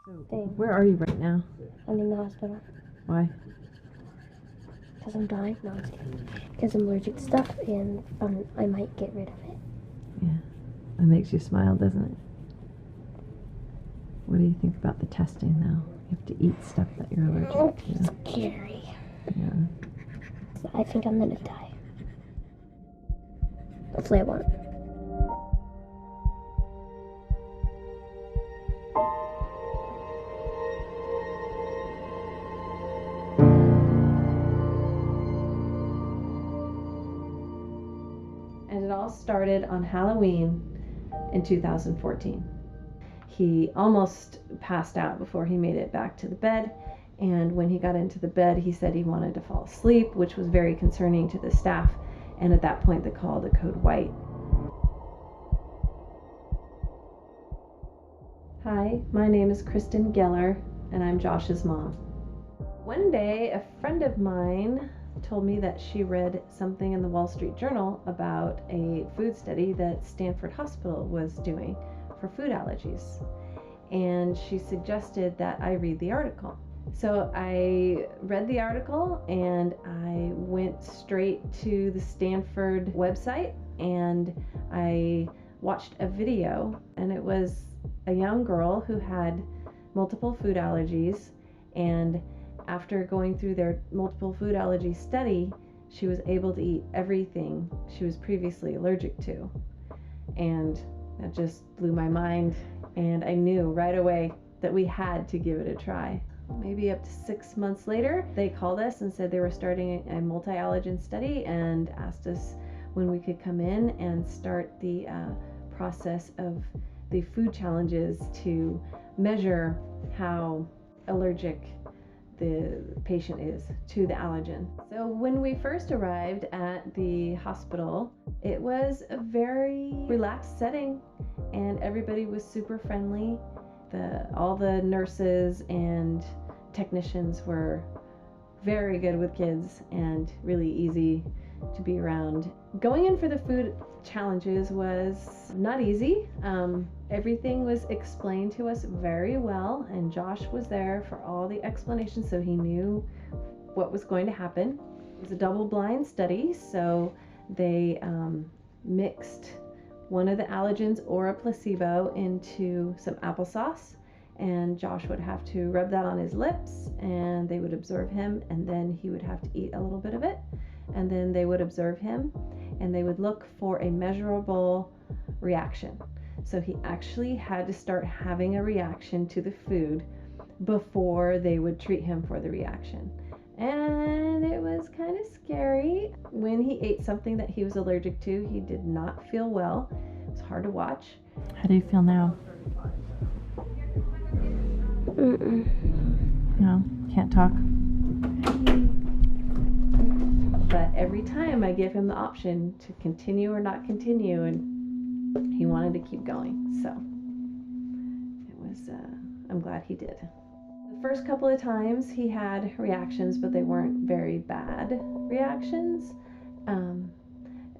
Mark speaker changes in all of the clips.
Speaker 1: thing.
Speaker 2: Where are you right now?
Speaker 1: I'm in the hospital.
Speaker 2: Why?
Speaker 1: Because I'm dying? No, I'm just kidding. Because I'm allergic to stuff and I might get rid of it.
Speaker 2: Yeah. That makes you smile, doesn't it? What do you think about the testing now? You have to eat stuff that you're allergic to.
Speaker 1: It's scary.
Speaker 2: Yeah.
Speaker 1: I think I'm gonna die. Hopefully I won't.
Speaker 3: And it all started on Halloween in 2014. He almost passed out before he made it back to the bed. And when he got into the bed, he said he wanted to fall asleep, which was very concerning to the staff. And at that point, they called the code white. Hi, my name is Kristen Geller, and I'm Josh's mom. One day, a friend of mine told me that she read something in the Wall Street Journal about a food study that Stanford Hospital was doing for food allergies. And she suggested that I read the article. So I read the article and I went straight to the Stanford website and I watched a video, and it was a young girl who had multiple food allergies, and after going through their multiple food allergy study, she was able to eat everything she was previously allergic to. And that just blew my mind, and I knew right away that we had to give it a try. Maybe up to 6 months later, they called us and said they were starting a multi-allergen study and asked us when we could come in and start the process of the food challenges to measure how allergic the patient is to the allergen. So when we first arrived at the hospital, it was a very relaxed setting and everybody was super friendly. All the nurses and technicians were very good with kids and really easy to be around. Going in for the food challenges was not easy. Everything was explained to us very well, and Josh was there for all the explanations, so he knew what was going to happen. It was a double-blind study, so they mixed one of the allergens or a placebo into some applesauce, and Josh would have to rub that on his lips, and they would observe him, and then he would have to eat a little bit of it, and then they would observe him, and they would look for a measurable reaction. So he actually had to start having a reaction to the food before they would treat him for the reaction. And it was kind of scary. When he ate something that he was allergic to, he did not feel well. It was hard to watch.
Speaker 2: How do you feel now? No? Can't talk?
Speaker 3: But every time I give him the option to continue or not continue, and he wanted to keep going. So it was, I'm glad he did. The first couple of times he had reactions, but they weren't very bad reactions.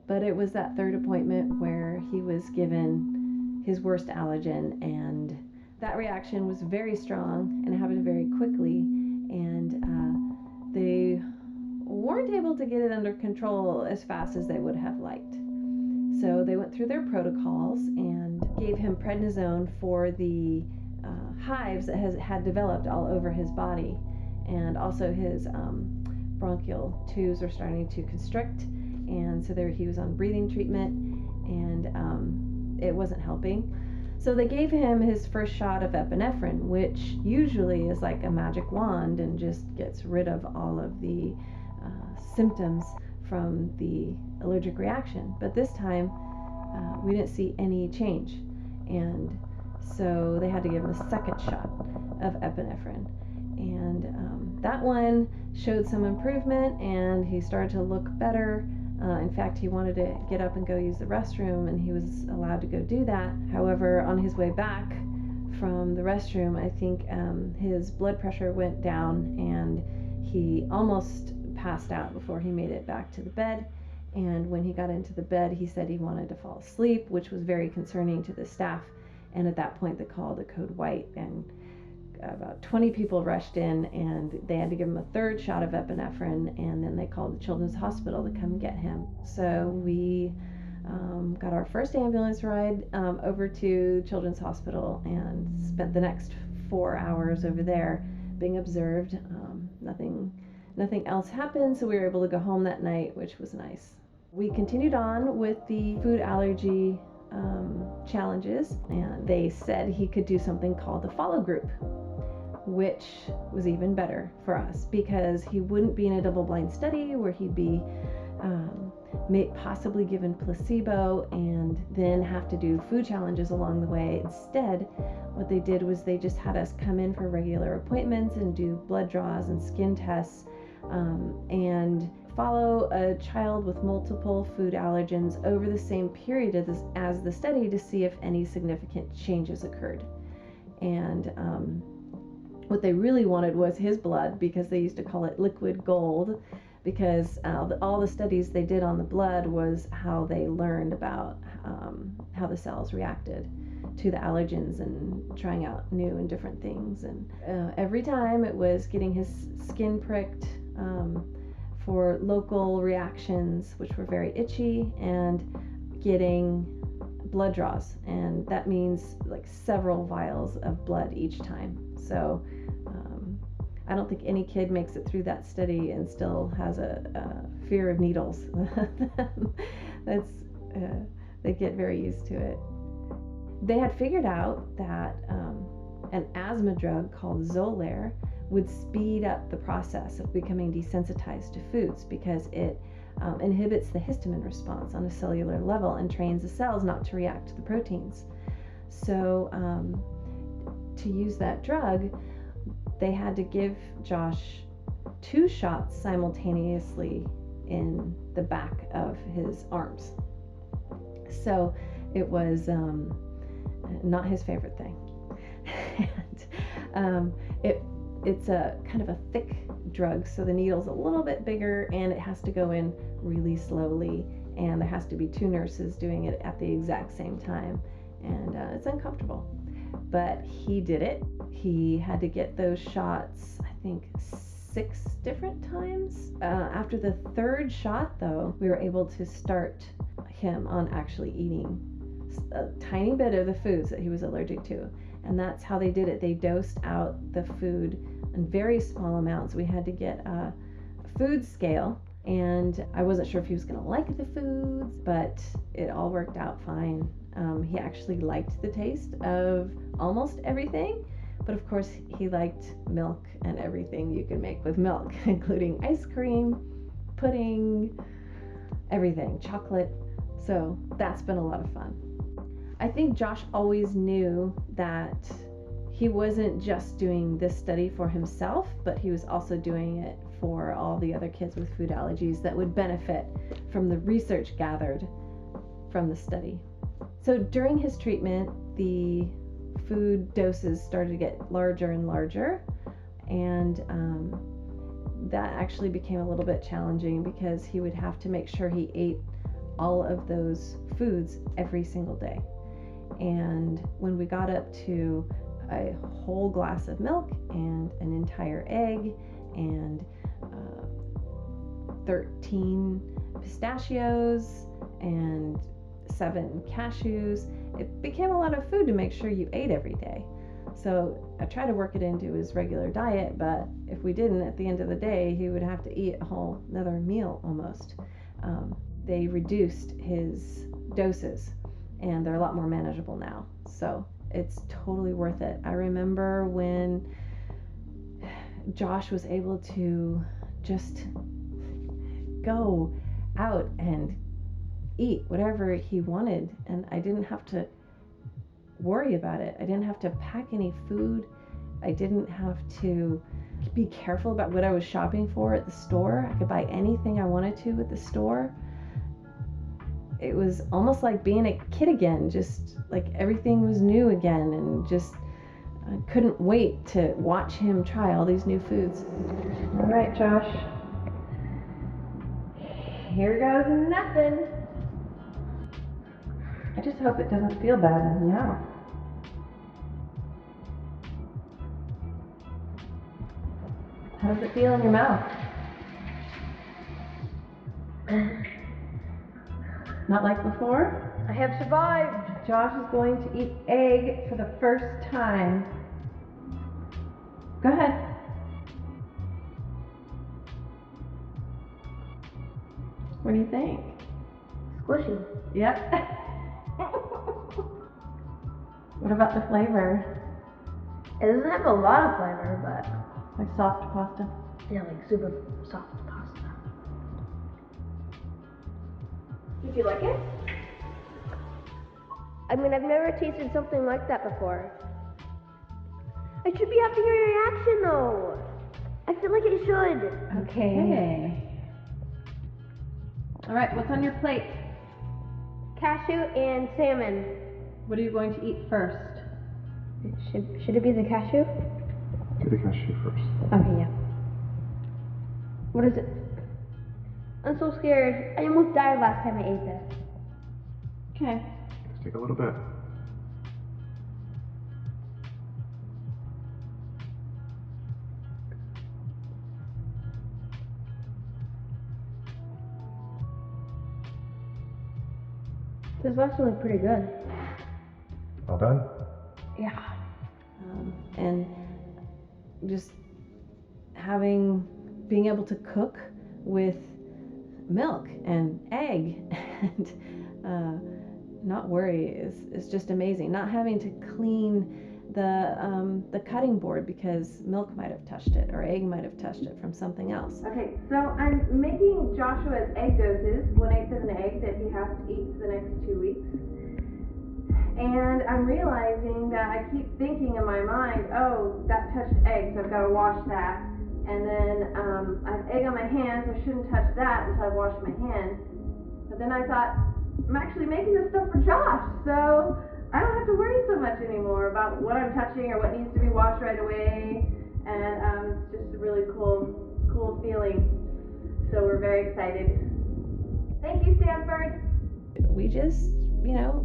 Speaker 3: But it was that third appointment where he was given his worst allergen, and that reaction was very strong and it happened very quickly, and they weren't able to get it under control as fast as they would have liked. So they went through their protocols and gave him prednisone for the hives that had developed all over his body, and also his bronchial tubes were starting to constrict, and so he was on breathing treatment, and it wasn't helping. So they gave him his first shot of epinephrine, which usually is like a magic wand and just gets rid of all of the symptoms from the allergic reaction. But this time we didn't see any change, and so they had to give him a second shot of epinephrine, and that one showed some improvement and he started to look better. In fact, he wanted to get up and go use the restroom, and he was allowed to go do that. However, on his way back from the restroom, I think his blood pressure went down and he almost passed out before he made it back to the bed. And when he got into the bed, he said he wanted to fall asleep, which was very concerning to the staff. And at that point, they called the code white and about 20 people rushed in, and they had to give him a third shot of epinephrine, and then they called the Children's Hospital to come get him. So we got our first ambulance ride over to Children's Hospital and spent the next 4 hours over there being observed. Nothing else happened, so we were able to go home that night, which was nice. We continued on with the food allergy challenges, and they said he could do something called the follow group, which was even better for us because he wouldn't be in a double-blind study where he'd be possibly given placebo and then have to do food challenges along the way. Instead, what they did was they just had us come in for regular appointments and do blood draws and skin tests and follow a child with multiple food allergens over the same period as the study to see if any significant changes occurred. And what they really wanted was his blood, because they used to call it liquid gold, because all the studies they did on the blood was how they learned about how the cells reacted to the allergens and trying out new and different things. And every time it was getting his skin pricked for local reactions, which were very itchy, and getting blood draws, and that means like several vials of blood each time. So I don't think any kid makes it through that study and still has a fear of needles. They get very used to it. They had figured out that an asthma drug called Xolair would speed up the process of becoming desensitized to foods, because it inhibits the histamine response on a cellular level and trains the cells not to react to the proteins. So to use that drug, they had to give Josh 2 shots simultaneously in the back of his arms. So it was not his favorite thing. And it's a kind of a thick drug, so the needle's a little bit bigger, and it has to go in really slowly, and there has to be 2 nurses doing it at the exact same time, and it's uncomfortable. But he did it. He had to get those shots, I think, 6 different times. After the 3rd shot, though, we were able to start him on actually eating a tiny bit of the foods that he was allergic to. And that's how they did it. They dosed out the food in very small amounts. We had to get a food scale, and I wasn't sure if he was going to like the foods, but it all worked out fine. He actually liked the taste of almost everything, but of course he liked milk and everything you can make with milk, including ice cream, pudding, everything, chocolate. So that's been a lot of fun. I think Josh always knew that he wasn't just doing this study for himself, but he was also doing it for all the other kids with food allergies that would benefit from the research gathered from the study. So during his treatment, the food doses started to get larger and larger, and that actually became a little bit challenging because he would have to make sure he ate all of those foods every single day. And when we got up to a whole glass of milk and an entire egg and 13 pistachios and 7 cashews, it became a lot of food to make sure you ate every day. So I tried to work it into his regular diet, but if we didn't, at the end of the day, he would have to eat a whole another meal almost. They reduced his doses, and they're a lot more manageable now. So it's totally worth it. I remember when Josh was able to just go out and eat whatever he wanted, and I didn't have to worry about it. I didn't have to pack any food. I didn't have to be careful about what I was shopping for at the store. I could buy anything I wanted to at the store. It was almost like being a kid again, just like everything was new again, and just I couldn't wait to watch him try all these new foods. All right, Josh. Here goes nothing. I just hope it doesn't feel bad now. How does it feel in your mouth? Not like before?
Speaker 1: I have survived.
Speaker 3: Josh is going to eat egg for the first time. Go ahead. What do you think?
Speaker 1: Squishy.
Speaker 3: Yep. What about the flavor?
Speaker 1: It doesn't have a lot of flavor, but
Speaker 3: Like soft pasta?
Speaker 1: yeah, like super soft pasta.
Speaker 3: Did you like it?
Speaker 1: I mean, I've never tasted something like that before. I should be happy to hear your reaction though. I feel like it should.
Speaker 3: Okay. All right, what's on your plate?
Speaker 1: Cashew and salmon.
Speaker 3: What are you going to eat first?
Speaker 1: Should it be the cashew?
Speaker 4: Do the cashew first.
Speaker 1: Okay, yeah. What is it? I'm so scared. I almost died last time I ate this.
Speaker 3: Okay.
Speaker 4: Let's take a little bit.
Speaker 1: This is actually pretty good.
Speaker 4: All done?
Speaker 1: Yeah.
Speaker 3: And just being able to cook with milk and egg and not worry is just amazing. Not having to clean the cutting board because milk might have touched it or egg might have touched it from something else. Okay, so I'm making Joshua's egg doses, 1/8 of an egg that he has to eat for the next 2 weeks. And I'm realizing that I keep thinking in my mind, oh, that touched egg, so I've got to wash that. And then I have egg on my hands, so I shouldn't touch that until I wash my hands. But then I thought, I'm actually making this stuff for Josh, so I don't have to worry so much anymore about what I'm touching or what needs to be washed right away. And it's just a really cool feeling. So we're very excited. Thank you, Stanford. We just,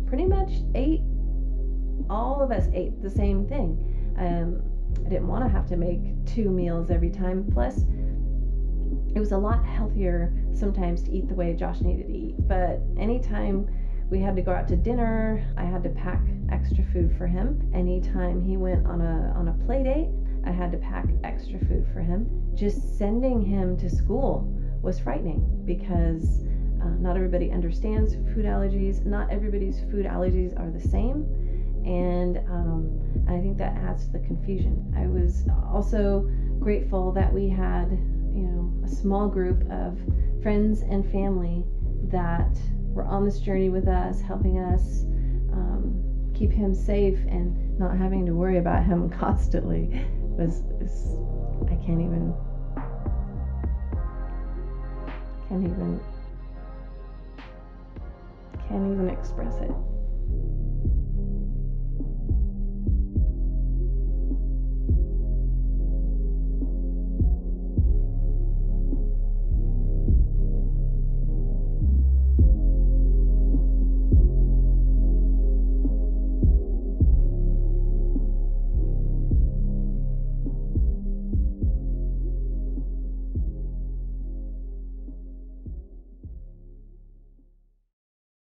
Speaker 3: pretty much all of us ate the same thing. I didn't want to have to make 2 meals every time. Plus, it was a lot healthier sometimes to eat the way Josh needed to eat. But anytime we had to go out to dinner, I had to pack extra food for him. Anytime he went on a play date, I had to pack extra food for him. Just sending him to school was frightening because not everybody understands food allergies. Not everybody's food allergies are the same. And I think that adds to the confusion. I was also grateful that we had, a small group of friends and family that were on this journey with us, helping us keep him safe and not having to worry about him constantly. I can't even express it.